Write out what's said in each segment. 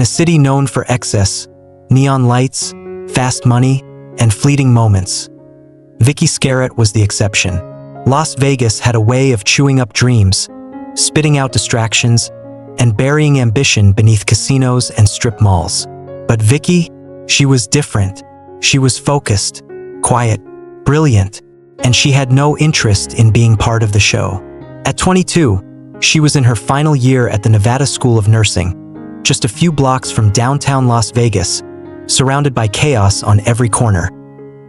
In a city known for excess, neon lights, fast money, and fleeting moments, Vicky Skerrett was the exception. Las Vegas had a way of chewing up dreams, spitting out distractions, and burying ambition beneath casinos and strip malls. But Vicky, she was different. She was focused, quiet, brilliant, and she had no interest in being part of the show. At 22, she was in her final year at the Nevada School of Nursing, just a few blocks from downtown Las Vegas, surrounded by chaos on every corner,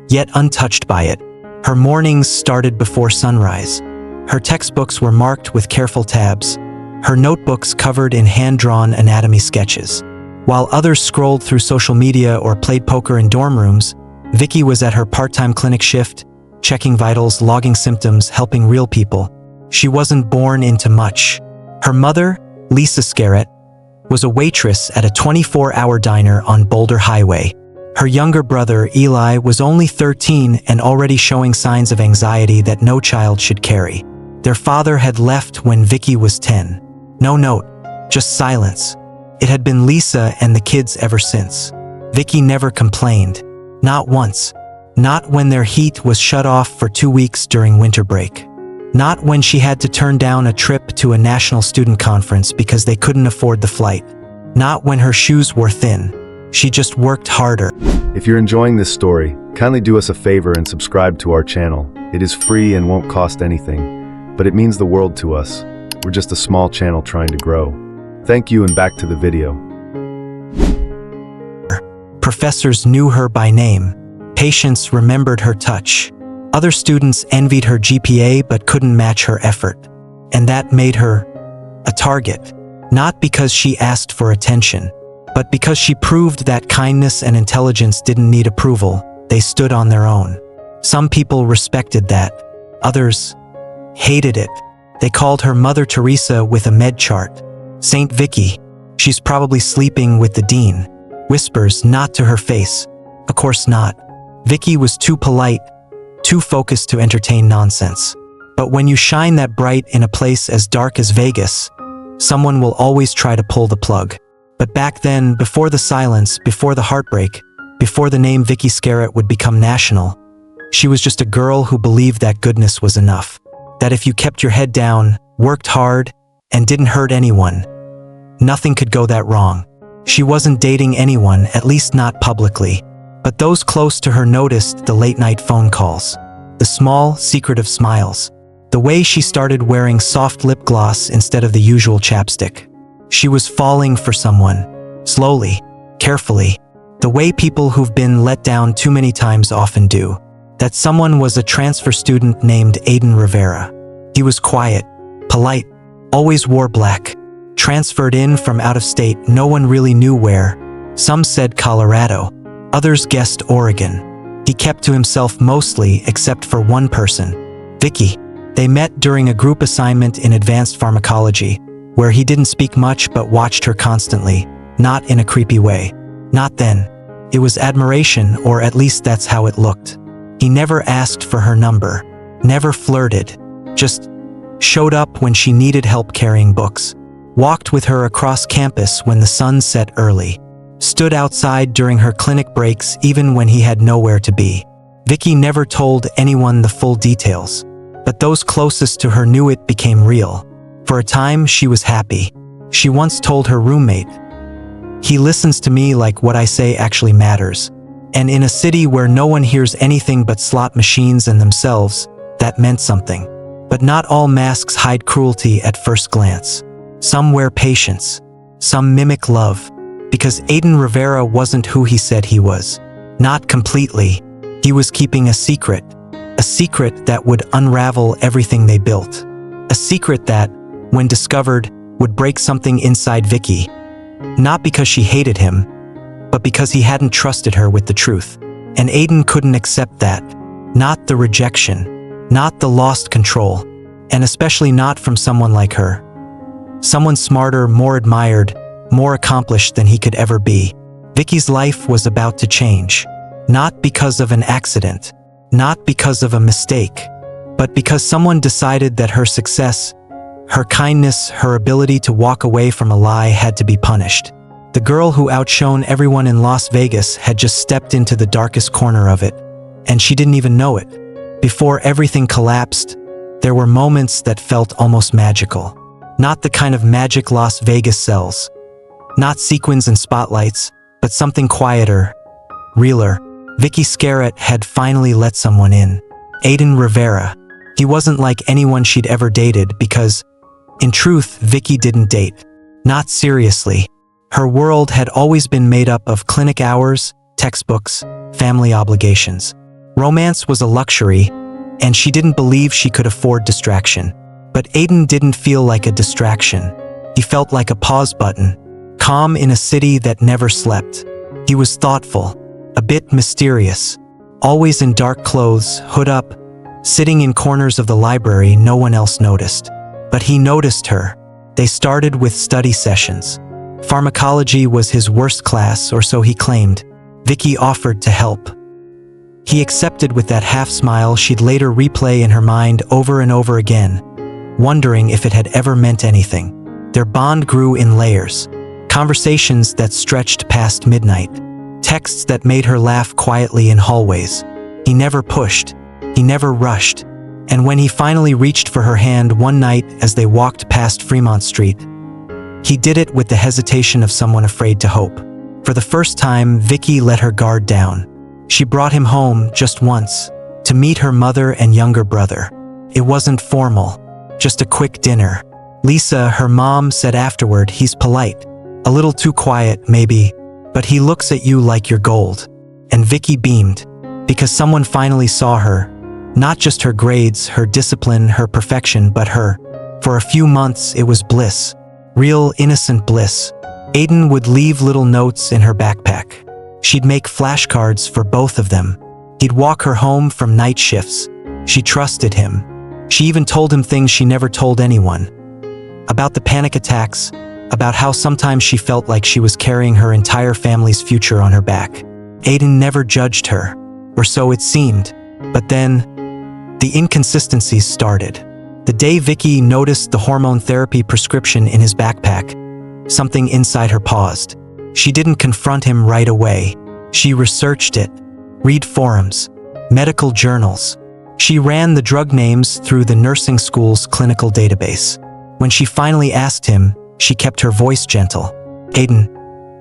yet untouched by it. Her mornings started before sunrise. Her textbooks were marked with careful tabs, her notebooks covered in hand-drawn anatomy sketches. While others scrolled through social media or played poker in dorm rooms, Vicky was at her part-time clinic shift, checking vitals, logging symptoms, helping real people. She wasn't born into much. Her mother, Lisa Skerrett, was a waitress at a 24-hour diner on Boulder Highway. Her younger brother, Eli, was only 13 and already showing signs of anxiety that no child should carry. Their father had left when Vicky was 10. No note, just silence. It had been Lisa and the kids ever since. Vicky never complained. Not once. Not when their heat was shut off for 2 weeks during winter break. Not when she had to turn down a trip to a national student conference because they couldn't afford the flight. Not when her shoes were thin. She just worked harder. If you're enjoying this story, kindly do us a favor and subscribe to our channel. It is free and won't cost anything, but it means the world to us. We're just a small channel trying to grow. Thank you, and back to the video. Professors knew her by name. Patients remembered her touch. Other students envied her GPA but couldn't match her effort. And that made her a target. Not because she asked for attention, but because she proved that kindness and intelligence didn't need approval. They stood on their own. Some people respected that. Others hated it. They called her Mother Teresa with a med chart. Saint Vicky, she's probably sleeping with the dean. Whispers, not to her face. Of course not. Vicky was too polite, too focused to entertain nonsense. But when you shine that bright in a place as dark as Vegas, someone will always try to pull the plug. But back then, before the silence, before the heartbreak, before the name Vicky Skerrett would become national, she was just a girl who believed that goodness was enough. That if you kept your head down, worked hard, and didn't hurt anyone, nothing could go that wrong. She wasn't dating anyone, at least not publicly. But those close to her noticed the late-night phone calls, the small, secretive smiles, the way she started wearing soft lip gloss instead of the usual chapstick. She was falling for someone, slowly, carefully, the way people who've been let down too many times often do. That someone was a transfer student named Aiden Rivera. He was quiet, polite, always wore black, transferred in from out of state, no one really knew where. Some said Colorado. Others guessed Oregon. He kept to himself mostly, except for one person, Vicky. They met during a group assignment in advanced pharmacology, where he didn't speak much but watched her constantly, not in a creepy way. Not then. It was admiration, or at least that's how it looked. He never asked for her number, never flirted, just showed up when she needed help carrying books, walked with her across campus when the sun set early, stood outside during her clinic breaks even when he had nowhere to be. Vicky never told anyone the full details, but those closest to her knew it became real. For a time, she was happy. She once told her roommate, "He listens to me like what I say actually matters." And in a city where no one hears anything but slot machines and themselves, that meant something. But not all masks hide cruelty at first glance. Some wear patience. Some mimic love. Because Aiden Rivera wasn't who he said he was. Not completely. He was keeping a secret that would unravel everything they built. A secret that, when discovered, would break something inside Vicky. Not because she hated him, but because he hadn't trusted her with the truth. And Aiden couldn't accept that. Not the rejection. Not the lost control. And especially not from someone like her. Someone smarter, more admired, more accomplished than he could ever be. Vicky's life was about to change. Not because of an accident. Not because of a mistake. But because someone decided that her success, her kindness, her ability to walk away from a lie had to be punished. The girl who outshone everyone in Las Vegas had just stepped into the darkest corner of it, and she didn't even know it. Before everything collapsed, there were moments that felt almost magical. Not the kind of magic Las Vegas sells. Not sequins and spotlights, but something quieter, realer. Vicky Skerrett had finally let someone in. Aiden Rivera. He wasn't like anyone she'd ever dated because, in truth, Vicky didn't date. Not seriously. Her world had always been made up of clinic hours, textbooks, family obligations. Romance was a luxury, and she didn't believe she could afford distraction. But Aiden didn't feel like a distraction. He felt like a pause button, calm in a city that never slept. He was thoughtful, a bit mysterious, always in dark clothes, hood up, sitting in corners of the library no one else noticed. But he noticed her. They started with study sessions. Pharmacology was his worst class, or so he claimed. Vicky offered to help. He accepted with that half-smile she'd later replay in her mind over and over again, wondering if it had ever meant anything. Their bond grew in layers. Conversations that stretched past midnight. Texts that made her laugh quietly in hallways. He never pushed. He never rushed. And when he finally reached for her hand one night as they walked past Fremont Street, he did it with the hesitation of someone afraid to hope. For the first time, Vicky let her guard down. She brought him home just once, to meet her mother and younger brother. It wasn't formal, just a quick dinner. Lisa, her mom, said afterward, "He's polite. A little too quiet, maybe, but he looks at you like you're gold." And Vicky beamed, because someone finally saw her. Not just her grades, her discipline, her perfection, but her. For a few months, it was bliss. Real, innocent bliss. Aiden would leave little notes in her backpack. She'd make flashcards for both of them. He'd walk her home from night shifts. She trusted him. She even told him things she never told anyone. About the panic attacks, about how sometimes she felt like she was carrying her entire family's future on her back. Aiden never judged her, or so it seemed. But then, the inconsistencies started. The day Vicky noticed the hormone therapy prescription in his backpack, something inside her paused. She didn't confront him right away. She researched it, read forums, medical journals. She ran the drug names through the nursing school's clinical database. When she finally asked him, she kept her voice gentle. "Aiden,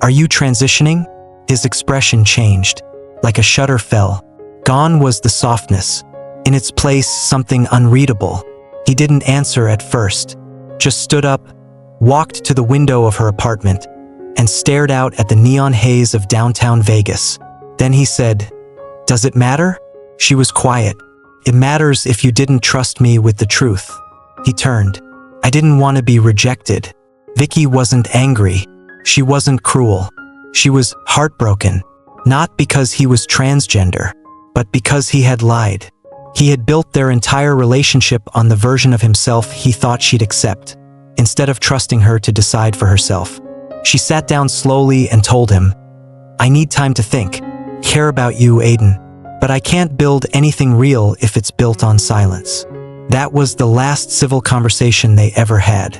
are you transitioning?" His expression changed. Like a shutter fell. Gone was the softness. In its place, something unreadable. He didn't answer at first, just stood up, walked to the window of her apartment, and stared out at the neon haze of downtown Vegas. Then he said, "Does it matter?" She was quiet. "It matters if you didn't trust me with the truth." He turned. "I didn't want to be rejected." Vicky wasn't angry. She wasn't cruel. She was heartbroken. Not because he was transgender, but because he had lied. He had built their entire relationship on the version of himself he thought she'd accept, instead of trusting her to decide for herself. She sat down slowly and told him, "I need time to think. Care about you, Aiden. But I can't build anything real if it's built on silence." That was the last civil conversation they ever had.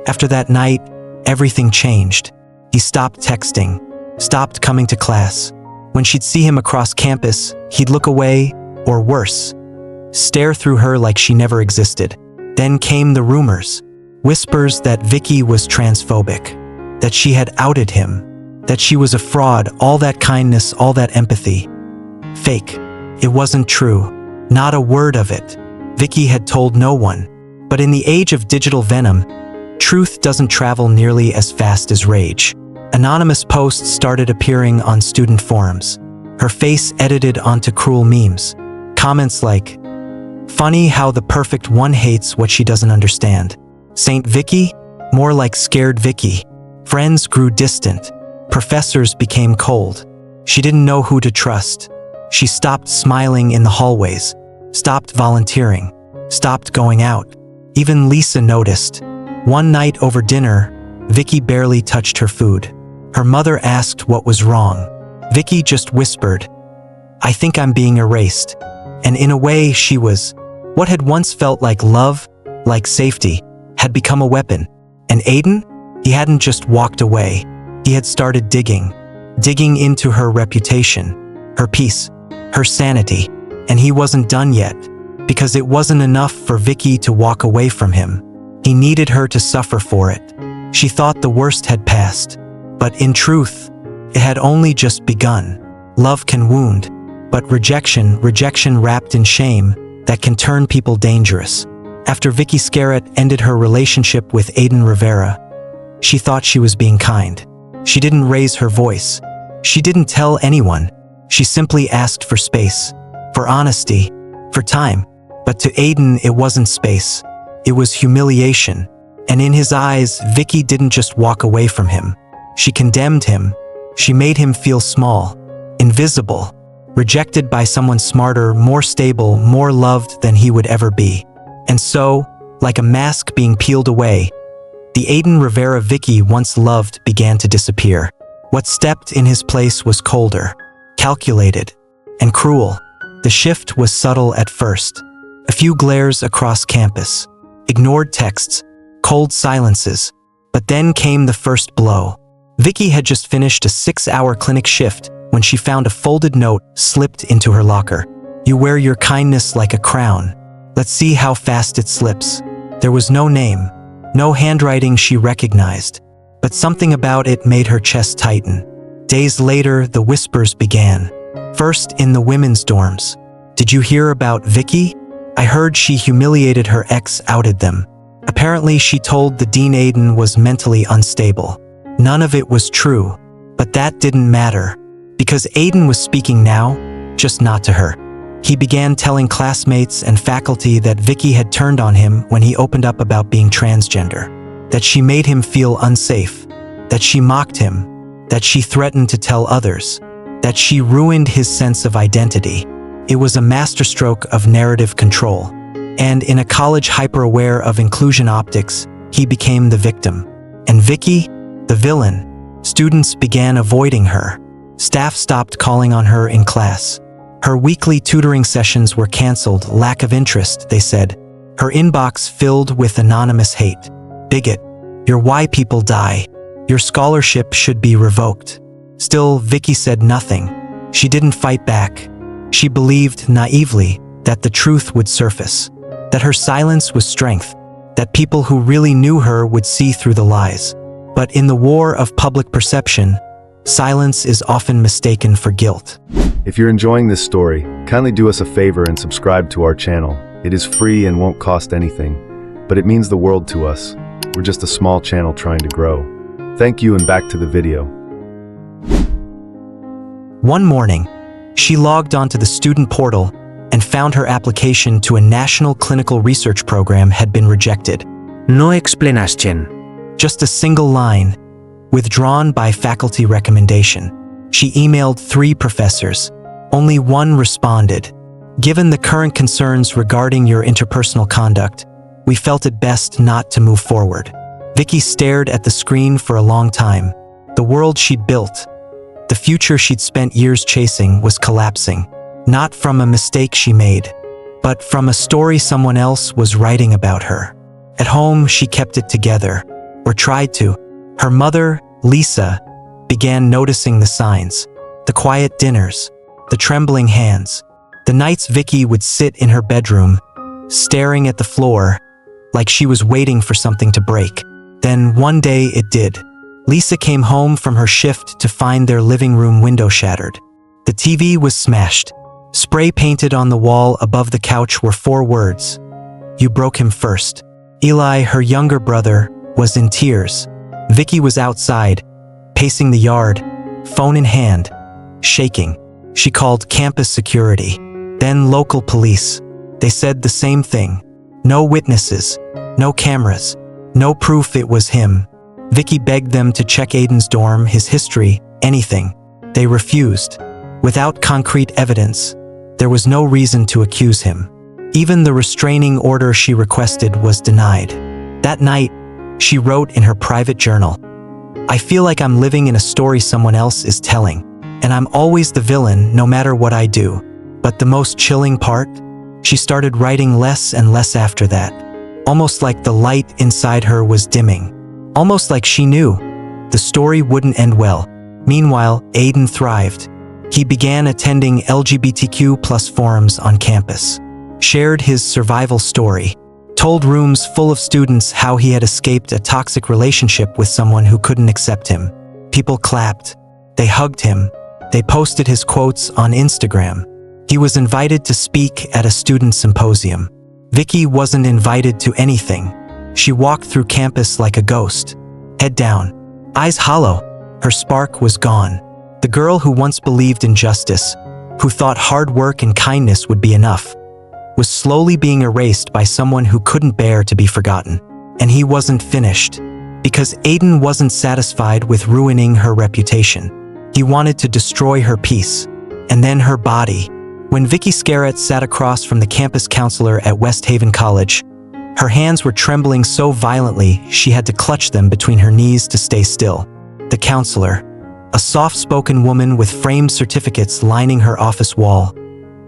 After that night, everything changed. He stopped texting, stopped coming to class. When she'd see him across campus, he'd look away, or worse, stare through her like she never existed. Then came the rumors. Whispers that Vicky was transphobic, that she had outed him, that she was a fraud, all that kindness, all that empathy. Fake. It wasn't true. Not a word of it. Vicky had told no one. But in the age of digital venom, truth doesn't travel nearly as fast as rage. Anonymous posts started appearing on student forums. Her face edited onto cruel memes. Comments like, "Funny how the perfect one hates what she doesn't understand." Saint Vicky? More like Scared Vicky. Friends grew distant. Professors became cold. She didn't know who to trust. She stopped smiling in the hallways, stopped volunteering, stopped going out. Even Lisa noticed. One night over dinner, Vicky barely touched her food. Her mother asked what was wrong. Vicky just whispered, "I think I'm being erased." And in a way, she was. What had once felt like love, like safety, had become a weapon. And Aiden? He hadn't just walked away. He had started digging into her reputation, her peace, her sanity, and he wasn't done yet, because it wasn't enough for Vicky to walk away from him. He needed her to suffer for it. She thought the worst had passed, but in truth, it had only just begun. Love can wound, but rejection wrapped in shame, that can turn people dangerous. After Vicky Skerrett ended her relationship with Aiden Rivera, she thought she was being kind. She didn't raise her voice. She didn't tell anyone. She simply asked for space, for honesty, for time. But to Aiden, it wasn't space. It was humiliation. And in his eyes, Vicky didn't just walk away from him. She condemned him. She made him feel small, invisible, rejected by someone smarter, more stable, more loved than he would ever be. And so, like a mask being peeled away, the Aiden Rivera Vicky once loved began to disappear. What stepped in his place was colder, calculated, and cruel. The shift was subtle at first. A few glares across campus, ignored texts, cold silences. But then came the first blow. Vicky had just finished a 6-hour clinic shift when she found a folded note slipped into her locker. "You wear your kindness like a crown. Let's see how fast it slips." There was no name, no handwriting she recognized, but something about it made her chest tighten. Days later, the whispers began. First in the women's dorms. "Did you hear about Vicky? I heard she humiliated her ex, outed them. Apparently she told the dean Aiden was mentally unstable." None of it was true, but that didn't matter, because Aiden was speaking now, just not to her. He began telling classmates and faculty that Vicky had turned on him when he opened up about being transgender, that she made him feel unsafe, that she mocked him, that she threatened to tell others, that she ruined his sense of identity. It was a masterstroke of narrative control. And in a college hyper-aware of inclusion optics, he became the victim. And Vicky, the villain. Students began avoiding her. Staff stopped calling on her in class. Her weekly tutoring sessions were canceled. Lack of interest, they said. Her inbox filled with anonymous hate. "Bigot. You're why people die. Your scholarship should be revoked." Still, Vicky said nothing. She didn't fight back. She believed naively that the truth would surface, that her silence was strength, that people who really knew her would see through the lies. But in the war of public perception, silence is often mistaken for guilt. If you're enjoying this story, kindly do us a favor and subscribe to our channel. It is free and won't cost anything, but it means the world to us. We're just a small channel trying to grow. Thank you, and back to the video. One morning, she logged onto the student portal and found her application to a national clinical research program had been rejected. No explanation. Just a single line, withdrawn by faculty recommendation. She emailed 3 professors. Only one responded. "Given the current concerns regarding your interpersonal conduct, we felt it best not to move forward." Vicky stared at the screen for a long time. The world she'd built, the future she'd spent years chasing, was collapsing. Not from a mistake she made, but from a story someone else was writing about her. At home, she kept it together, or tried to. Her mother, Lisa, began noticing the signs. The quiet dinners, the trembling hands. The nights Vicky would sit in her bedroom, staring at the floor, like she was waiting for something to break. Then one day it did. Lisa came home from her shift to find their living room window shattered. The TV was smashed. Spray painted on the wall above the couch were 4 words. "You broke him first." Eli, her younger brother, was in tears. Vicky was outside, pacing the yard, phone in hand, shaking. She called campus security, then local police. They said the same thing. No witnesses, no cameras, no proof it was him. Vicky begged them to check Aiden's dorm, his history, anything. They refused. Without concrete evidence, there was no reason to accuse him. Even the restraining order she requested was denied. That night, she wrote in her private journal, "I feel like I'm living in a story someone else is telling, and I'm always the villain no matter what I do." But the most chilling part? She started writing less and less after that, almost like the light inside her was dimming. Almost like she knew, the story wouldn't end well. Meanwhile, Aiden thrived. He began attending LGBTQ+ forums on campus, shared his survival story, told rooms full of students how he had escaped a toxic relationship with someone who couldn't accept him. People clapped. They hugged him. They posted his quotes on Instagram. He was invited to speak at a student symposium. Vicky wasn't invited to anything. She walked through campus like a ghost, head down, eyes hollow. Her spark was gone. The girl who once believed in justice, who thought hard work and kindness would be enough, was slowly being erased by someone who couldn't bear to be forgotten. And he wasn't finished, because Aiden wasn't satisfied with ruining her reputation. He wanted to destroy her peace, and then her body. When Vicky Skerrett sat across from the campus counselor at West Haven College, her hands were trembling so violently she had to clutch them between her knees to stay still. The counselor, a soft-spoken woman with framed certificates lining her office wall,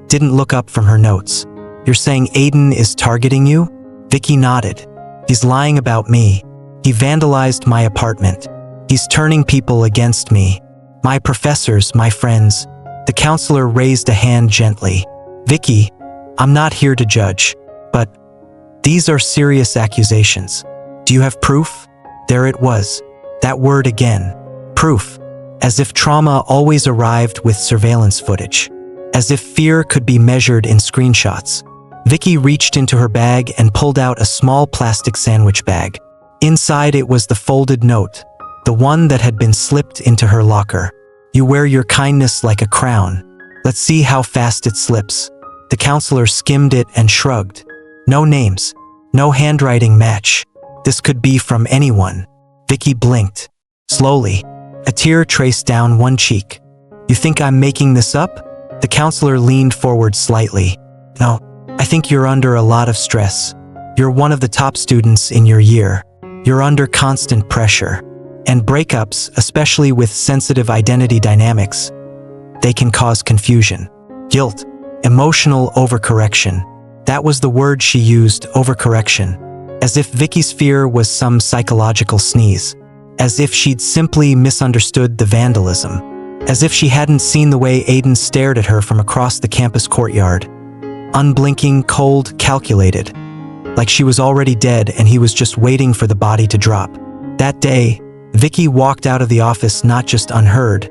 didn't look up from her notes. "You're saying Aiden is targeting you?" Vicky nodded. "He's lying about me. He vandalized my apartment. He's turning people against me. My professors, my friends." The counselor raised a hand gently. "Vicky, I'm not here to judge, but these are serious accusations. Do you have proof?" There it was. That word again. Proof. As if trauma always arrived with surveillance footage. As if fear could be measured in screenshots. Vicky reached into her bag and pulled out a small plastic sandwich bag. Inside it was the folded note, the one that had been slipped into her locker. "You wear your kindness like a crown. Let's see how fast it slips." The counselor skimmed it and shrugged. No names. No handwriting match. This could be from anyone. Vicky blinked. Slowly, a tear traced down one cheek. "You think I'm making this up?" The counselor leaned forward slightly. "No, I think you're under a lot of stress. You're one of the top students in your year. You're under constant pressure. And breakups, especially with sensitive identity dynamics, they can cause confusion, guilt, emotional overcorrection." That was the word she used, overcorrection. As if Vicky's fear was some psychological sneeze. As if she'd simply misunderstood the vandalism. As if she hadn't seen the way Aiden stared at her from across the campus courtyard. Unblinking, cold, calculated. Like she was already dead and he was just waiting for the body to drop. That day, Vicky walked out of the office not just unheard,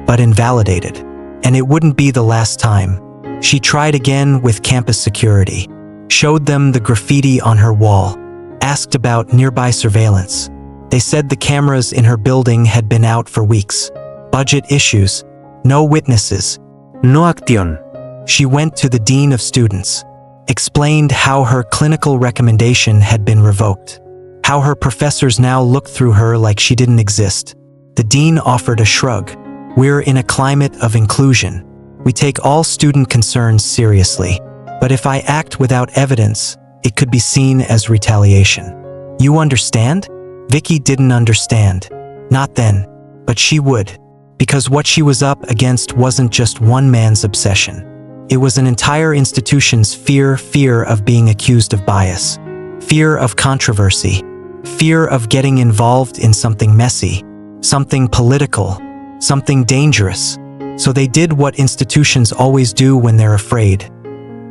but invalidated. And it wouldn't be the last time. She tried again with campus security. Showed them the graffiti on her wall. Asked about nearby surveillance. They said the cameras in her building had been out for weeks. Budget issues. No witnesses. No acción. She went to the dean of students. Explained how her clinical recommendation had been revoked. How her professors now looked through her like she didn't exist. The dean offered a shrug. "We're in a climate of inclusion. We take all student concerns seriously. But if I act without evidence, it could be seen as retaliation." You understand? Vicky didn't understand. Not then. But she would. Because what she was up against wasn't just one man's obsession. It was an entire institution's fear of being accused of bias. Fear of controversy. Fear of getting involved in something messy. Something political. Something dangerous. So they did what institutions always do when they're afraid.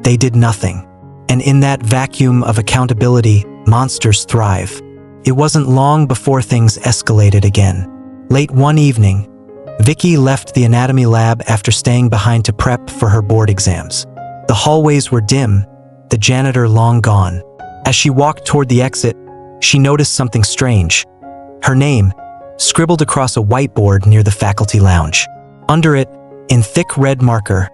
They did nothing. And in that vacuum of accountability, monsters thrive. It wasn't long before things escalated again. Late one evening, Vicky left the anatomy lab after staying behind to prep for her board exams. The hallways were dim, the janitor long gone. As she walked toward the exit, she noticed something strange. Her name, scribbled across a whiteboard near the faculty lounge. Under it, in thick red marker,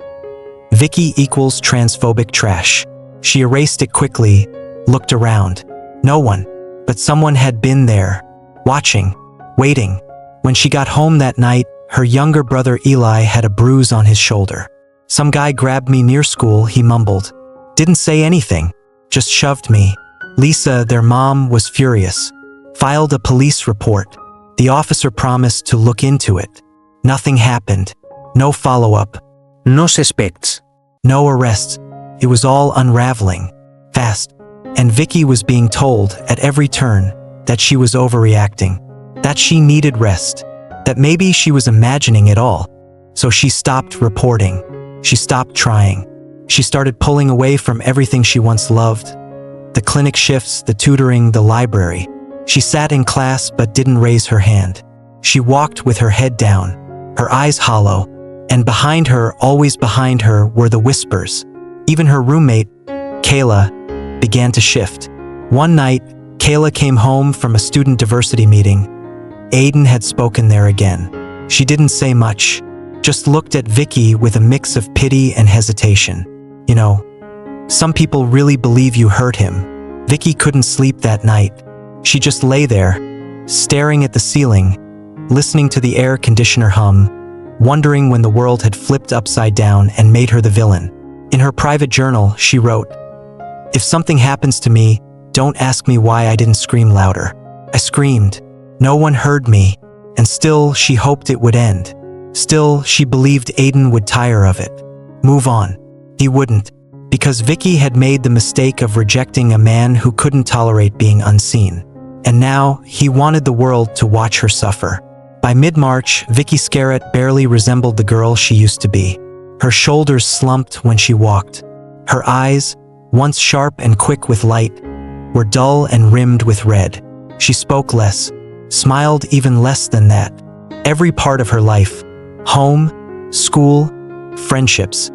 Vicky equals transphobic trash. She erased it quickly, looked around. No one, but someone had been there, watching, waiting. When she got home that night, her younger brother Eli had a bruise on his shoulder. "Some guy grabbed me near school," he mumbled. "Didn't say anything, just shoved me." Lisa, their mom, was furious. Filed a police report. The officer promised to look into it. Nothing happened. No follow-up. No suspects. No arrests. It was all unraveling. Fast. And Vicky was being told, at every turn, that she was overreacting. that she needed rest, that maybe she was imagining it all. So she stopped reporting. She stopped trying. She started pulling away from everything she once loved. The clinic shifts, the tutoring, the library. She sat in class but didn't raise her hand. She walked with her head down, her eyes hollow, and behind her, always behind her, were the whispers. Even her roommate, Kayla, began to shift. One night, Kayla came home from a student diversity meeting. Aiden had spoken there again. She didn't say much, just looked at Vicky with a mix of pity and hesitation. You know, some people really believe you hurt him. Vicky couldn't sleep that night. She just lay there, staring at the ceiling, listening to the air conditioner hum, wondering when the world had flipped upside down and made her the villain. In her private journal, she wrote, "If something happens to me, don't ask me why I didn't scream louder. I screamed. No one heard me, and still she hoped it would end. Still, she believed Aiden would tire of it. Move on. He wouldn't, because Vicky had made the mistake of rejecting a man who couldn't tolerate being unseen. And now, he wanted the world to watch her suffer. By mid-March, Vicky Skerrett barely resembled the girl she used to be. Her shoulders slumped when she walked. Her eyes, once sharp and quick with light, were dull and rimmed with red. She spoke less, smiled even less than that. Every part of her life, home, school, friendships,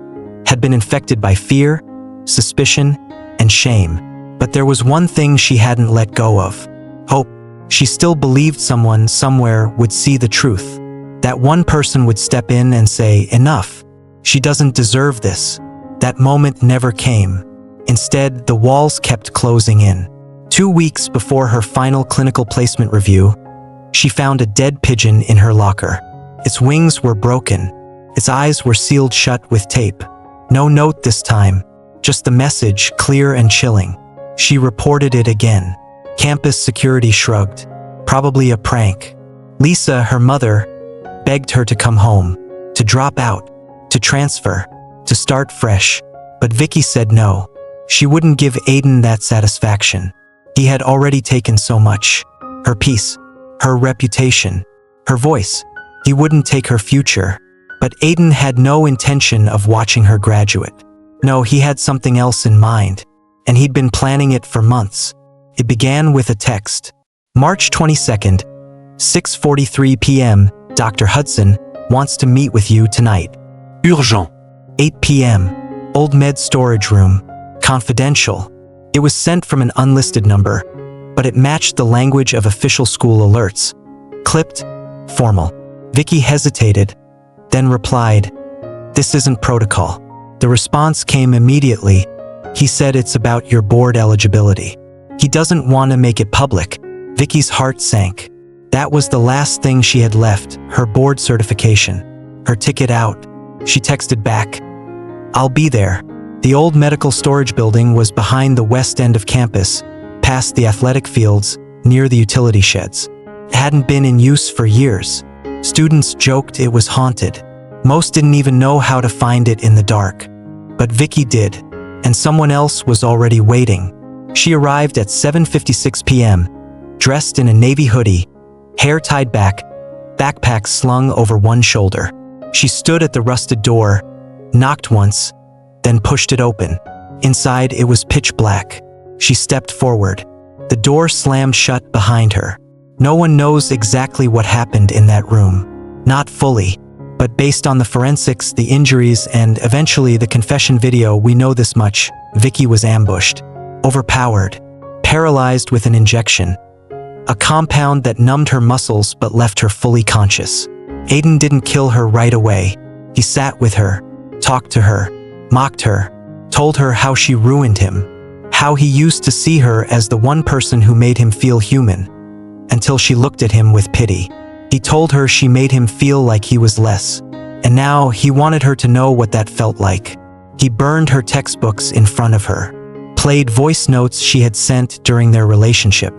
had been infected by fear, suspicion, and shame. But there was one thing she hadn't let go of: hope. She still believed someone somewhere would see the truth. That one person would step in and say, "Enough. She doesn't deserve this." That moment never came. Instead, the walls kept closing in. 2 weeks before her final clinical placement review, she found a dead pigeon in her locker. Its wings were broken. Its eyes were sealed shut with tape. No note this time, just the message, clear and chilling. She reported it again. Campus security shrugged. Probably a prank. Lisa, her mother, begged her to come home, to drop out, to transfer, to start fresh. But Vicky said no. She wouldn't give Aiden that satisfaction. He had already taken so much. Her peace, her reputation, her voice. He wouldn't take her future. But Aiden had no intention of watching her graduate. No, he had something else in mind, and he'd been planning it for months. It began with a text. March 22nd, 6:43 p.m., Dr. Hudson wants to meet with you tonight. Urgent. 8 p.m., Old Med storage room. Confidential. It was sent from an unlisted number, but it matched the language of official school alerts. Clipped, formal. Vicky hesitated, then replied, "This isn't protocol." The response came immediately. He said, "It's about your board eligibility." He doesn't want to make it public. Vicky's heart sank. That was the last thing she had left, her board certification, her ticket out. She texted back, "I'll be there." The old medical storage building was behind the west end of campus, past the athletic fields, near the utility sheds. It hadn't been in use for years. Students joked it was haunted. Most didn't even know how to find it in the dark. But Vicky did, and someone else was already waiting. She arrived at 7:56 p.m., dressed in a navy hoodie, hair tied back, backpack slung over one shoulder. She stood at the rusted door, knocked once, then pushed it open. Inside, it was pitch black. She stepped forward. The door slammed shut behind her. No one knows exactly what happened in that room. Not fully, but based on the forensics, the injuries, and eventually the confession video, we know this much: Vicky was ambushed, overpowered, paralyzed with an injection. A compound that numbed her muscles but left her fully conscious. Aiden didn't kill her right away. He sat with her, talked to her, mocked her, told her how she ruined him, how he used to see her as the one person who made him feel human, until she looked at him with pity. He told her she made him feel like he was less, and now he wanted her to know what that felt like. He burned her textbooks in front of her, played voice notes she had sent during their relationship,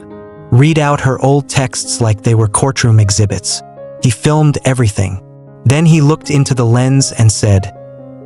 read out her old texts like they were courtroom exhibits. He filmed everything. Then he looked into the lens and said,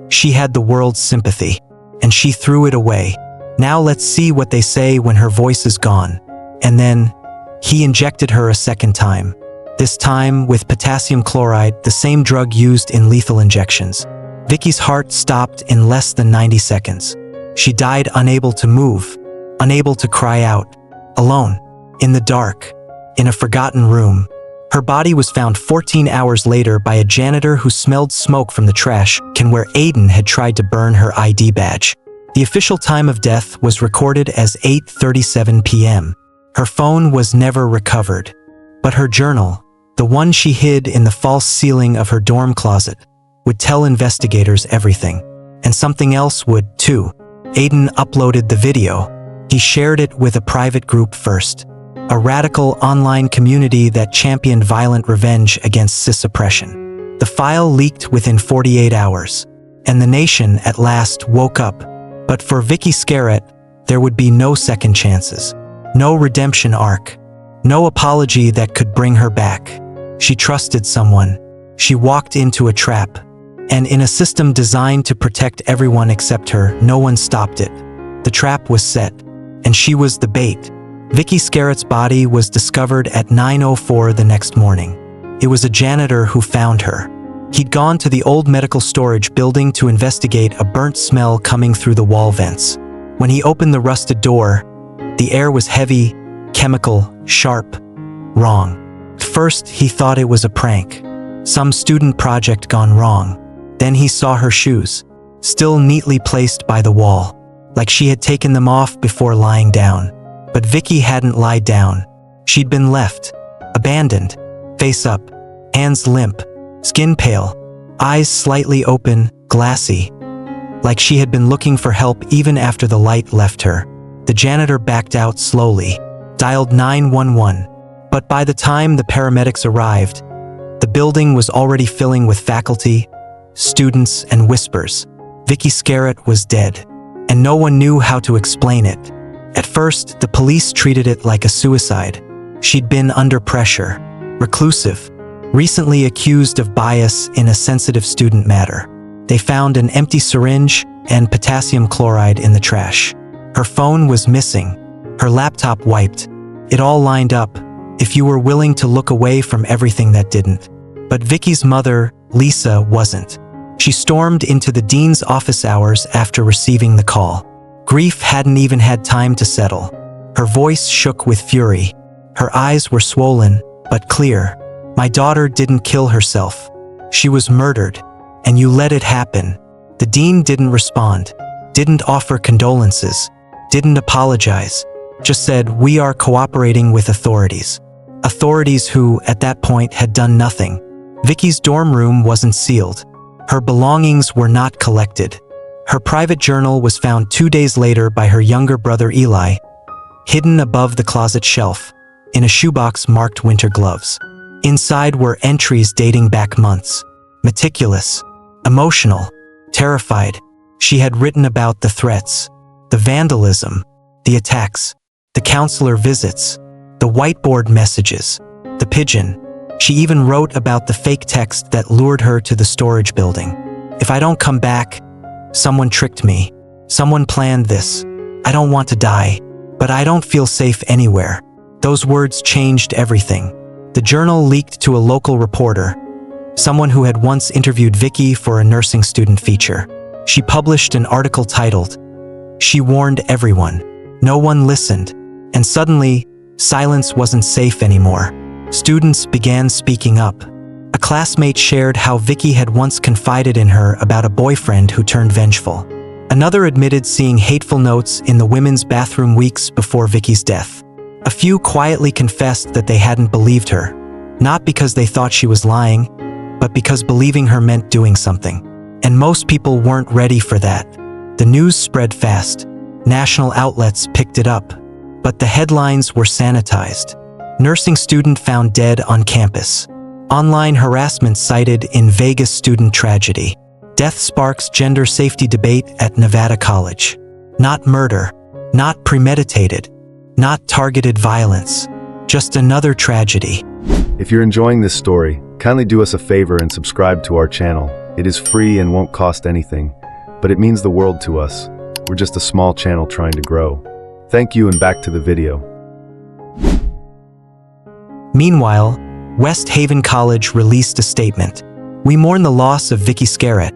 "She had the world's sympathy, and she threw it away. Now let's see what they say when her voice is gone." And then, he injected her a second time. this time with potassium chloride, the same drug used in lethal injections. Vicky's heart stopped in less than 90 seconds. She died unable to move, unable to cry out, alone, in the dark, in a forgotten room. Her body was found 14 hours later by a janitor who smelled smoke from the trash can where Aiden had tried to burn her ID badge. The official time of death was recorded as 8:37 p.m. Her phone was never recovered, but her journal, the one she hid in the false ceiling of her dorm closet, would tell investigators everything. And something else would, too. Aiden uploaded the video. He shared it with a private group first, a radical online community that championed violent revenge against cis oppression. The file leaked within 48 hours, and the nation at last woke up. But for Vicky Skerrett, there would be no second chances, no redemption arc, no apology that could bring her back. She trusted someone. She walked into a trap. And in a system designed to protect everyone except her, no one stopped it. The trap was set, and she was the bait. Vicky Skerrett's body was discovered at 9:04 the next morning. It was a janitor who found her. He'd gone to the old medical storage building to investigate a burnt smell coming through the wall vents. When he opened the rusted door, the air was heavy, chemical, sharp, wrong. At first, he thought it was a prank, some student project gone wrong. Then he saw her shoes, still neatly placed by the wall, like she had taken them off before lying down. But Vicky hadn't lied down. She'd been left, abandoned, face up, hands limp, skin pale, eyes slightly open, glassy, like she had been looking for help even after the light left her. The janitor backed out slowly, dialed 911, but by the time the paramedics arrived, the building was already filling with faculty, students, and whispers. Vicky Skerrett was dead, and no one knew how to explain it. At first, the police treated it like a suicide. She'd been under pressure, reclusive, recently accused of bias in a sensitive student matter. They found an empty syringe and potassium chloride in the trash. Her phone was missing, her laptop wiped. It all lined up, if you were willing to look away from everything that didn't. But Vicky's mother, Lisa, wasn't. She stormed into the dean's office hours after receiving the call. Grief hadn't even had time to settle. Her voice shook with fury. Her eyes were swollen, but clear. My daughter didn't kill herself. She was murdered, and you let it happen. The dean didn't respond, didn't offer condolences, didn't apologize, just said, "We are cooperating with authorities." Authorities who, at that point, had done nothing. Vicky's dorm room wasn't sealed. Her belongings were not collected. Her private journal was found 2 days later by her younger brother Eli, hidden above the closet shelf, in a shoebox marked winter gloves. Inside were entries dating back months. Meticulous, emotional, terrified. She had written about the threats, the vandalism, the attacks, the counselor visits, the whiteboard messages, the pigeon. She even wrote about the fake text that lured her to the storage building. "If I don't come back, someone tricked me. Someone planned this. I don't want to die, but I don't feel safe anywhere." Those words changed everything. The journal leaked to a local reporter, someone who had once interviewed Vicky for a nursing student feature. She published an article titled, "She Warned Everyone." No one listened, and suddenly, silence wasn't safe anymore. Students began speaking up. A classmate shared how Vicky had once confided in her about a boyfriend who turned vengeful. Another admitted seeing hateful notes in the women's bathroom weeks before Vicky's death. A few quietly confessed that they hadn't believed her, not because they thought she was lying, but because believing her meant doing something. And most people weren't ready for that. The news spread fast. National outlets picked it up, but the headlines were sanitized. Nursing student found dead on campus. Online harassment cited in Vegas student tragedy. Death sparks gender safety debate at Nevada College. Not murder, not premeditated, not targeted violence, just another tragedy. If you're enjoying this story, kindly do us a favor and subscribe to our channel. It is free and won't cost anything, but it means the world to us. We're just a small channel trying to grow. Thank you, and back to the video. Meanwhile, West Haven College released a statement. "We mourn the loss of Vicky Skerrett,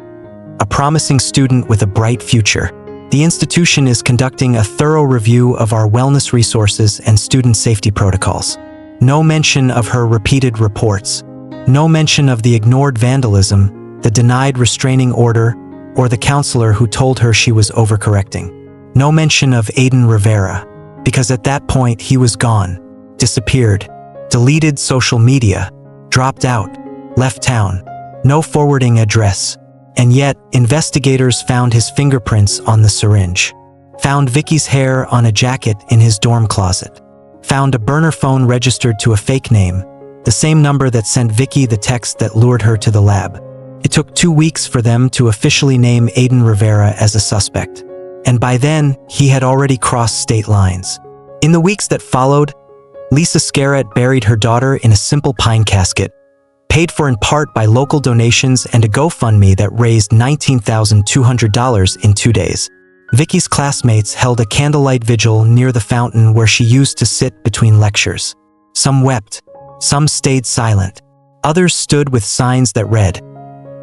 a promising student with a bright future. The institution is conducting a thorough review of our wellness resources and student safety protocols." No mention of her repeated reports. No mention of the ignored vandalism, the denied restraining order, or the counselor who told her she was overcorrecting. No mention of Aiden Rivera, because at that point he was gone, disappeared, deleted social media, dropped out, left town, no forwarding address. And yet, investigators found his fingerprints on the syringe, found Vicky's hair on a jacket in his dorm closet, found a burner phone registered to a fake name, the same number that sent Vicky the text that lured her to the lab. It took 2 weeks for them to officially name Aiden Rivera as a suspect. And by then, he had already crossed state lines. In the weeks that followed, Lisa Skerrett buried her daughter in a simple pine casket, paid for in part by local donations and a GoFundMe that raised $19,200 in 2 days. Vicky's classmates held a candlelight vigil near the fountain where she used to sit between lectures. Some wept, some stayed silent. Others stood with signs that read,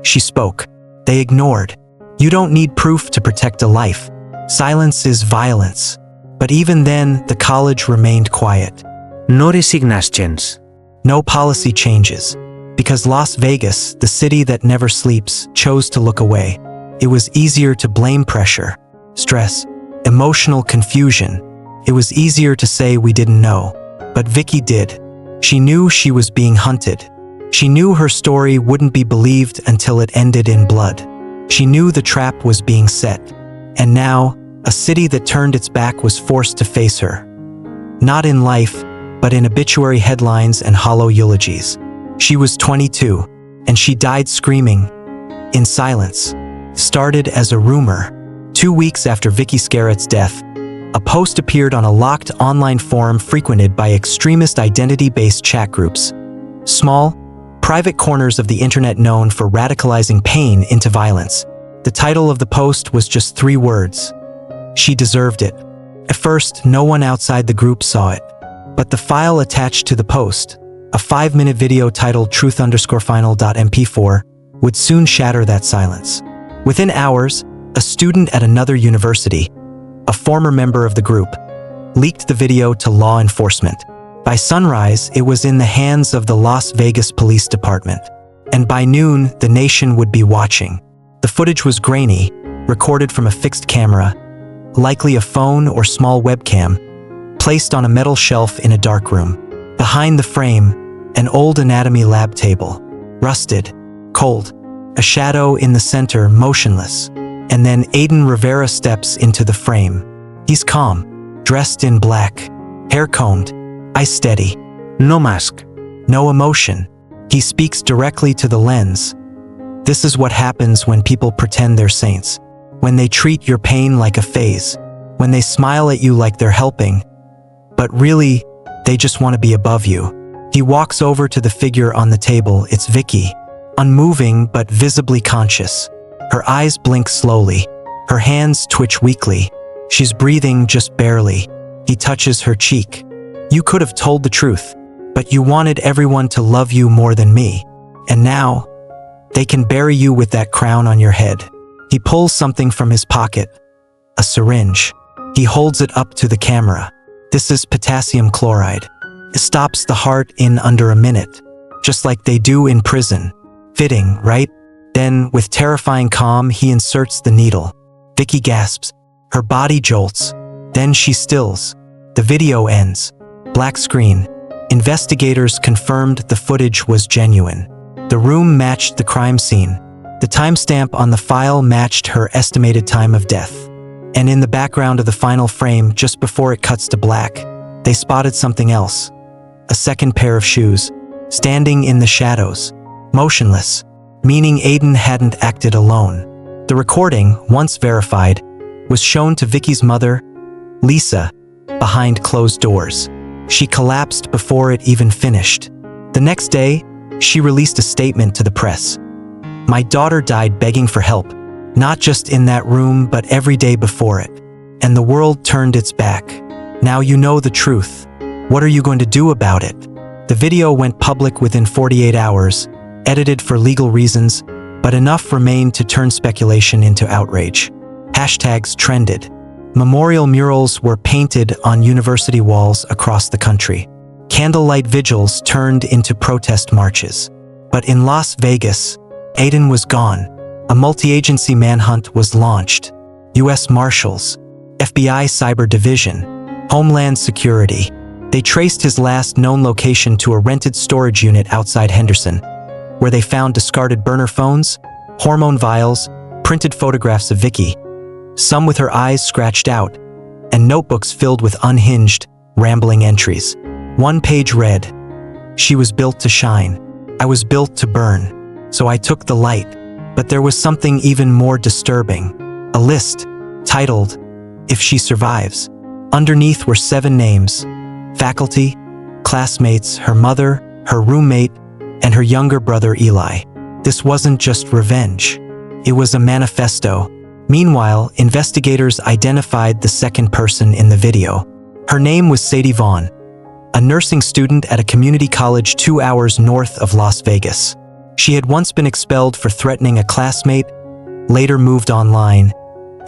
"She spoke." They ignored. You don't need proof to protect a life. Silence is violence. But even then, the college remained quiet. No resignations. No policy changes. Because Las Vegas, the city that never sleeps, chose to look away. It was easier to blame pressure, stress, emotional confusion. It was easier to say we didn't know. But Vicky did. She knew she was being hunted. She knew her story wouldn't be believed until it ended in blood. She knew the trap was being set. And now, a city that turned its back was forced to face her. Not in life, but in obituary headlines and hollow eulogies. She was 22, and she died screaming, in silence. Started as a rumor. 2 weeks after Vicky Skerrett's death, a post appeared on a locked online forum frequented by extremist identity-based chat groups. Small, private corners of the internet known for radicalizing pain into violence. The title of the post was just 3 words. She deserved it. At first, no one outside the group saw it. But the file attached to the post, a 5-minute video titled truth_final.mp4, would soon shatter that silence. Within hours, a student at another university, a former member of the group, leaked the video to law enforcement. By sunrise, it was in the hands of the Las Vegas Police Department. And by noon, the nation would be watching. The footage was grainy, recorded from a fixed camera, likely a phone or small webcam, placed on a metal shelf in a dark room. Behind the frame, an old anatomy lab table, rusted, cold, a shadow in the center, motionless. And then Aiden Rivera steps into the frame. He's calm, dressed in black, hair combed, eyes steady. No mask. No emotion. He speaks directly to the lens. This is what happens when people pretend they're saints. When they treat your pain like a phase. When they smile at you like they're helping. But really, they just want to be above you. He walks over to the figure on the table. It's Vicky. Unmoving but visibly conscious. Her eyes blink slowly. Her hands twitch weakly. She's breathing just barely. He touches her cheek. You could have told the truth, but you wanted everyone to love you more than me. And now, they can bury you with that crown on your head. He pulls something from his pocket. A syringe. He holds it up to the camera. This is potassium chloride. It stops the heart in under a minute, just like they do in prison. Fitting, right? Then, with terrifying calm, he inserts the needle. Vicky gasps. Her body jolts. Then she stills. The video ends. Black screen. Investigators confirmed the footage was genuine. The room matched the crime scene. The timestamp on the file matched her estimated time of death. And in the background of the final frame, just before it cuts to black, they spotted something else. A second pair of shoes, standing in the shadows, motionless, meaning Aiden hadn't acted alone. The recording, once verified, was shown to Vicky's mother, Lisa, behind closed doors. She collapsed before it even finished. The next day, she released a statement to the press. My daughter died begging for help, not just in that room but every day before it. And the world turned its back. Now you know the truth. What are you going to do about it? The video went public within 48 hours, edited for legal reasons, but enough remained to turn speculation into outrage. Hashtags trended. Memorial murals were painted on university walls across the country. Candlelight vigils turned into protest marches. But in Las Vegas, Aiden was gone. A multi-agency manhunt was launched. U.S. Marshals, FBI Cyber Division, Homeland Security. They traced his last known location to a rented storage unit outside Henderson, where they found discarded burner phones, hormone vials, printed photographs of Vicky, some with her eyes scratched out, and notebooks filled with unhinged, rambling entries. One page read, "She was built to shine. I was built to burn. So I took the light." But there was something even more disturbing. A list, titled, "If She Survives." Underneath were 7 names: faculty, classmates, her mother, her roommate, and her younger brother Eli. This wasn't just revenge. It was a manifesto. Meanwhile, investigators identified the second person in the video. Her name was Sadie Vaughn, a nursing student at a community college 2 hours north of Las Vegas. She had once been expelled for threatening a classmate, later moved online,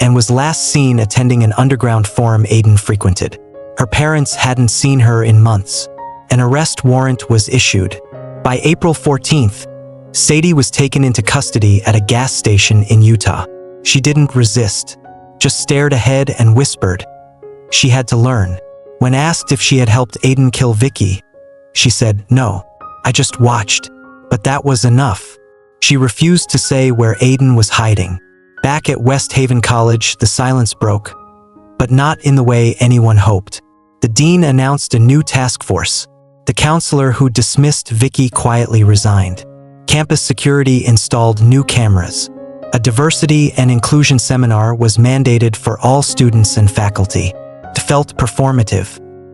and was last seen attending an underground forum Aiden frequented. Her parents hadn't seen her in months. An arrest warrant was issued. By April 14th, Sadie was taken into custody at a gas station in Utah. She didn't resist, just stared ahead and whispered. She had to learn. When asked if she had helped Aiden kill Vicky, she said, "No, I just watched." But that was enough. She refused to say where Aiden was hiding. Back at West Haven College, the silence broke, but not in the way anyone hoped. The dean announced a new task force. The counselor who dismissed Vicky quietly resigned. Campus security installed new cameras. A diversity and inclusion seminar was mandated for all students and faculty. It felt performative.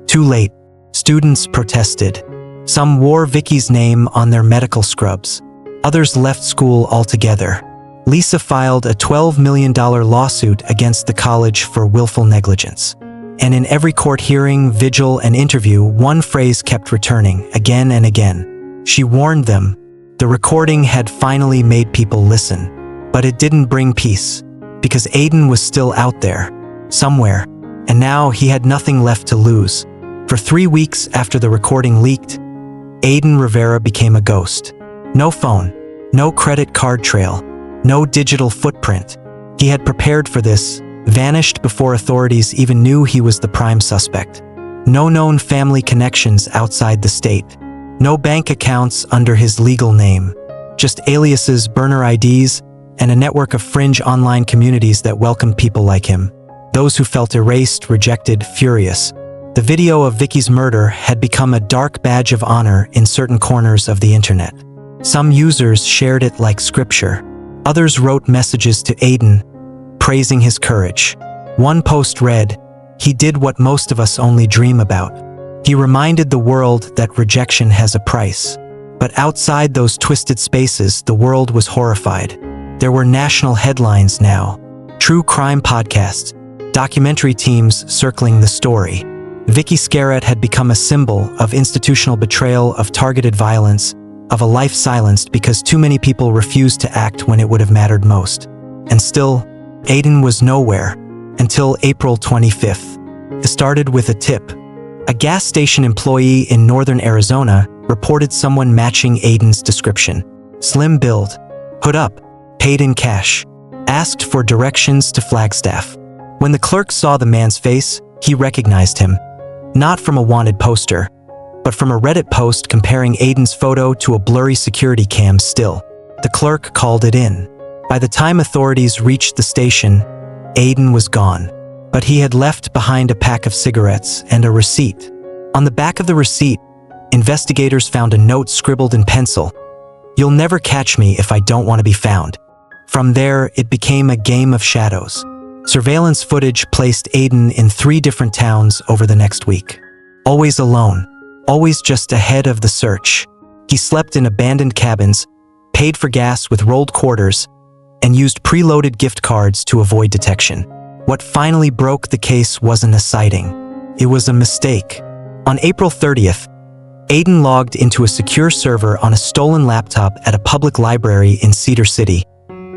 Too late. Students protested. Some wore Vicky's name on their medical scrubs. Others left school altogether. Lisa filed a $12 million lawsuit against the college for willful negligence. And in every court hearing, vigil, and interview, one phrase kept returning, again and again. She warned them. The recording had finally made people listen. But it didn't bring peace, because Aiden was still out there, somewhere, and now he had nothing left to lose. For 3 weeks after the recording leaked, Aiden Rivera became a ghost. No phone, no credit card trail, no digital footprint. He had prepared for this, vanished before authorities even knew he was the prime suspect. No known family connections outside the state. No bank accounts under his legal name. Just aliases, burner IDs, and a network of fringe online communities that welcomed people like him. Those who felt erased, rejected, furious. The video of Vicky's murder had become a dark badge of honor in certain corners of the internet. Some users shared it like scripture. Others wrote messages to Aiden, praising his courage. One post read, "He did what most of us only dream about. He reminded the world that rejection has a price." But outside those twisted spaces, the world was horrified. There were national headlines now. True crime podcasts, documentary teams circling the story. Vicky Skerrett had become a symbol of institutional betrayal, of targeted violence, of a life silenced because too many people refused to act when it would have mattered most. And still, Aiden was nowhere until April 25th. It started with a tip. A gas station employee in northern Arizona reported someone matching Aiden's description. Slim build, hood up, paid in cash, asked for directions to Flagstaff. When the clerk saw the man's face, he recognized him. Not from a wanted poster, but from a Reddit post comparing Aiden's photo to a blurry security cam still. The clerk called it in. By the time authorities reached the station, Aiden was gone. But he had left behind a pack of cigarettes and a receipt. On the back of the receipt, investigators found a note scribbled in pencil. "You'll never catch me if I don't want to be found." From there, it became a game of shadows. Surveillance footage placed Aiden in 3 different towns over the next week. Always alone, always just ahead of the search. He slept in abandoned cabins, paid for gas with rolled quarters, and used preloaded gift cards to avoid detection. What finally broke the case wasn't a sighting. It was a mistake. On April 30th, Aiden logged into a secure server on a stolen laptop at a public library in Cedar City,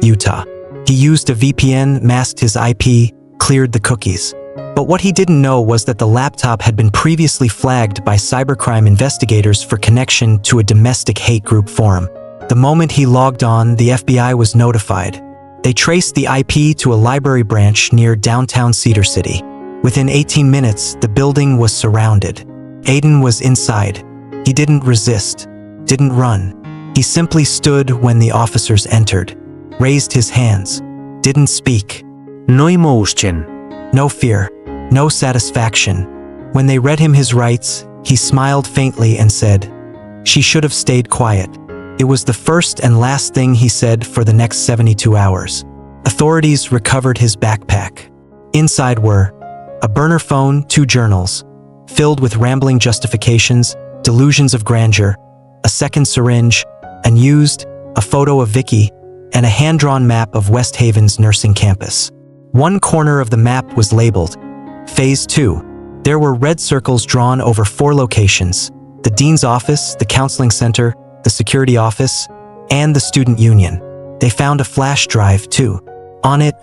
Utah. He used a VPN, masked his IP, cleared the cookies. But what he didn't know was that the laptop had been previously flagged by cybercrime investigators for connection to a domestic hate group forum. The moment he logged on, the FBI was notified. They traced the IP to a library branch near downtown Cedar City. Within 18 minutes, the building was surrounded. Aiden was inside. He didn't resist, didn't run. He simply stood when the officers entered, raised his hands, didn't speak. No emotion. No fear, no satisfaction. When they read him his rights, he smiled faintly and said, "She should have stayed quiet." It was the first and last thing he said for the next 72 hours. Authorities recovered his backpack. Inside were a burner phone, 2 journals, filled with rambling justifications, delusions of grandeur, a second syringe, unused, a photo of Vicky, and a hand-drawn map of West Haven's nursing campus. One corner of the map was labeled Phase 2. There were red circles drawn over 4 locations: the dean's office, the counseling center, the security office, and the student union. They found a flash drive too. On it,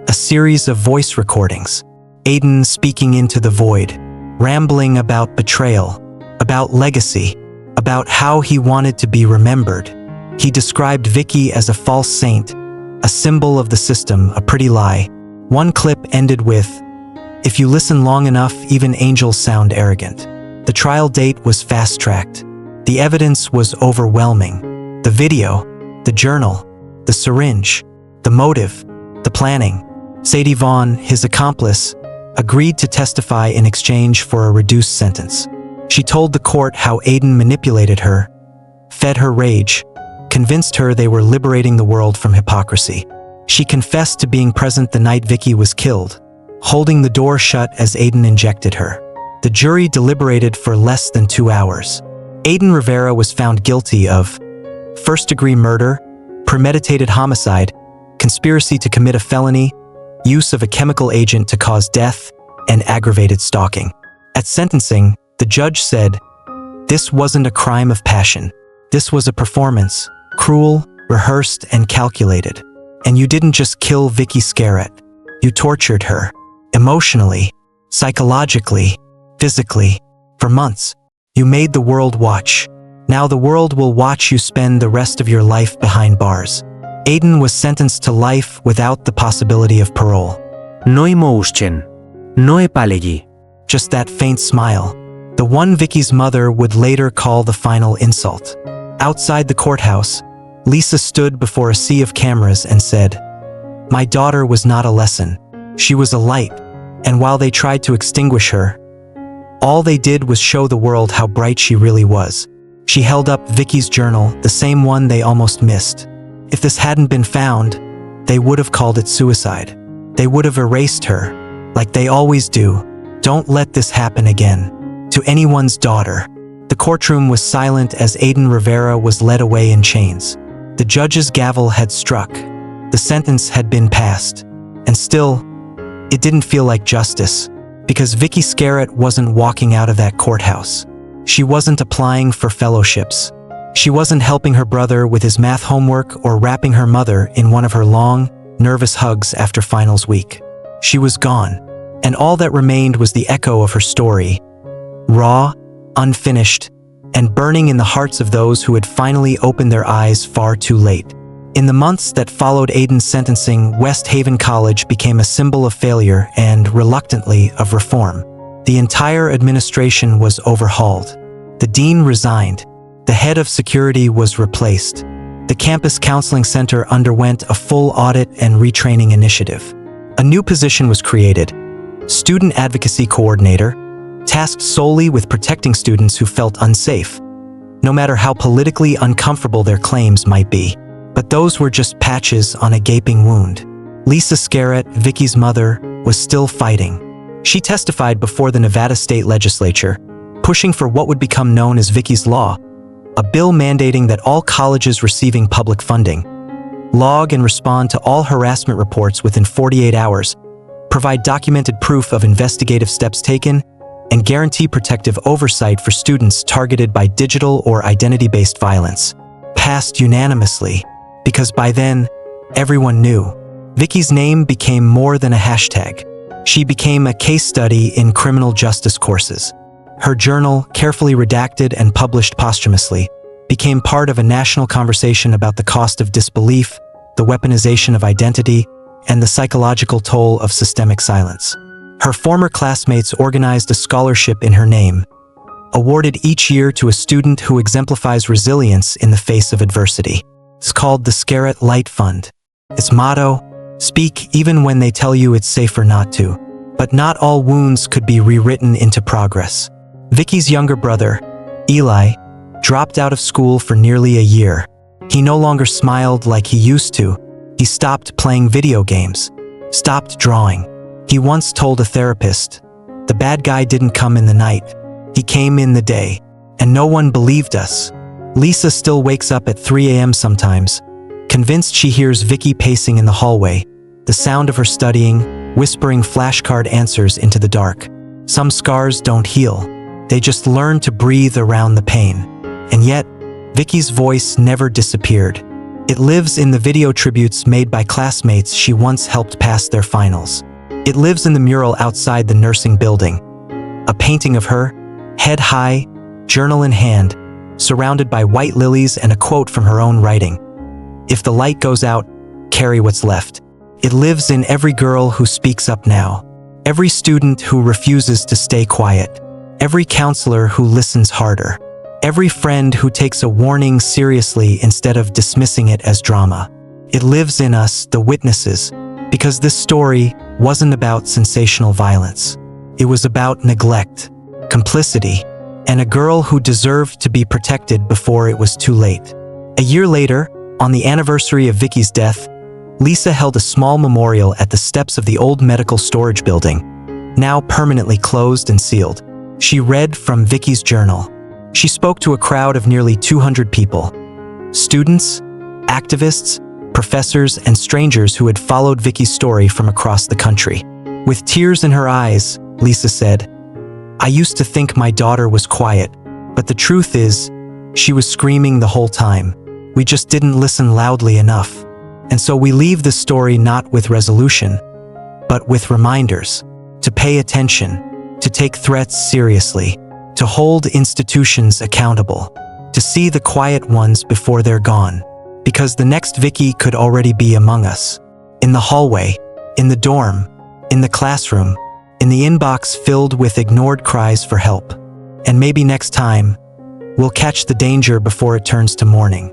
a series of voice recordings. Aiden speaking into the void, rambling about betrayal, about legacy, about how he wanted to be remembered. He described Vicky as a false saint, a symbol of the system, a pretty lie. One clip ended with, "If you listen long enough, even angels sound arrogant." The trial date was fast-tracked. The evidence was overwhelming. The video, the journal, the syringe, the motive, the planning. Sadie Vaughn, his accomplice, agreed to testify in exchange for a reduced sentence. She told the court how Aiden manipulated her, fed her rage, convinced her they were liberating the world from hypocrisy. She confessed to being present the night Vicky was killed, holding the door shut as Aiden injected her. The jury deliberated for less than 2 hours. Aiden Rivera was found guilty of first-degree murder, premeditated homicide, conspiracy to commit a felony, use of a chemical agent to cause death, and aggravated stalking. At sentencing, the judge said, "This wasn't a crime of passion. This was a performance, cruel, rehearsed, and calculated. And you didn't just kill Vicky Skerrett. You tortured her, emotionally, psychologically, physically, for months. You made the world watch. Now the world will watch you spend the rest of your life behind bars." Aiden was sentenced to life without the possibility of parole. No emotion. No apology. Just that faint smile. The one Vicky's mother would later call the final insult. Outside the courthouse, Lisa stood before a sea of cameras and said, "My daughter was not a lesson. She was a light, and while they tried to extinguish her, all they did was show the world how bright she really was." She held up Vicky's journal, the same one they almost missed. If this hadn't been found, they would have called it suicide. They would have erased her, like they always do. Don't let this happen again. To anyone's daughter. The courtroom was silent as Aiden Rivera was led away in chains. The judge's gavel had struck. The sentence had been passed. And still, it didn't feel like justice, because Vicky Skerrett wasn't walking out of that courthouse. She wasn't applying for fellowships. She wasn't helping her brother with his math homework or wrapping her mother in one of her long, nervous hugs after finals week. She was gone, and all that remained was the echo of her story, raw, unfinished, and burning in the hearts of those who had finally opened their eyes far too late. In the months that followed Aiden's sentencing, West Haven College became a symbol of failure and, reluctantly, of reform. The entire administration was overhauled. The dean resigned. The head of security was replaced. The campus counseling center underwent a full audit and retraining initiative. A new position was created, student advocacy coordinator, tasked solely with protecting students who felt unsafe, no matter how politically uncomfortable their claims might be. But those were just patches on a gaping wound. Lisa Skerrett, Vicky's mother, was still fighting. She testified before the Nevada State Legislature, pushing for what would become known as Vicky's Law, a bill mandating that all colleges receiving public funding log and respond to all harassment reports within 48 hours, provide documented proof of investigative steps taken, and guarantee protective oversight for students targeted by digital or identity-based violence. Passed unanimously, because by then, everyone knew. Vicky's name became more than a hashtag. She became a case study in criminal justice courses. Her journal, carefully redacted and published posthumously, became part of a national conversation about the cost of disbelief, the weaponization of identity, and the psychological toll of systemic silence. Her former classmates organized a scholarship in her name, awarded each year to a student who exemplifies resilience in the face of adversity. It's called the Skerrett Light Fund. Its motto, speak even when they tell you it's safer not to. But not all wounds could be rewritten into progress. Vicky's younger brother, Eli, dropped out of school for nearly a year. He no longer smiled like he used to. He stopped playing video games, stopped drawing. He once told a therapist, "The bad guy didn't come in the night. He came in the day." And no one believed us. Lisa still wakes up at 3 a.m. sometimes, convinced she hears Vicky pacing in the hallway, the sound of her studying, whispering flashcard answers into the dark. Some scars don't heal. They just learn to breathe around the pain. And yet, Vicky's voice never disappeared. It lives in the video tributes made by classmates she once helped pass their finals. It lives in the mural outside the nursing building. A painting of her, head high, journal in hand, surrounded by white lilies and a quote from her own writing. "If the light goes out, carry what's left." It lives in every girl who speaks up now, every student who refuses to stay quiet, every counselor who listens harder, every friend who takes a warning seriously instead of dismissing it as drama. It lives in us, the witnesses, because this story wasn't about sensational violence. It was about neglect, complicity, and a girl who deserved to be protected before it was too late. A year later, on the anniversary of Vicky's death, Lisa held a small memorial at the steps of the old medical storage building, now permanently closed and sealed. She read from Vicky's journal. She spoke to a crowd of nearly 200 people, students, activists, professors, and strangers who had followed Vicky's story from across the country. With tears in her eyes, Lisa said, "I used to think my daughter was quiet, but the truth is, she was screaming the whole time. We just didn't listen loudly enough. And so we leave the story not with resolution, but with reminders to pay attention, to take threats seriously, to hold institutions accountable, to see the quiet ones before they're gone. Because the next Vicky could already be among us. In the hallway, in the dorm, in the classroom, in the inbox filled with ignored cries for help. And maybe next time, we'll catch the danger before it turns to morning."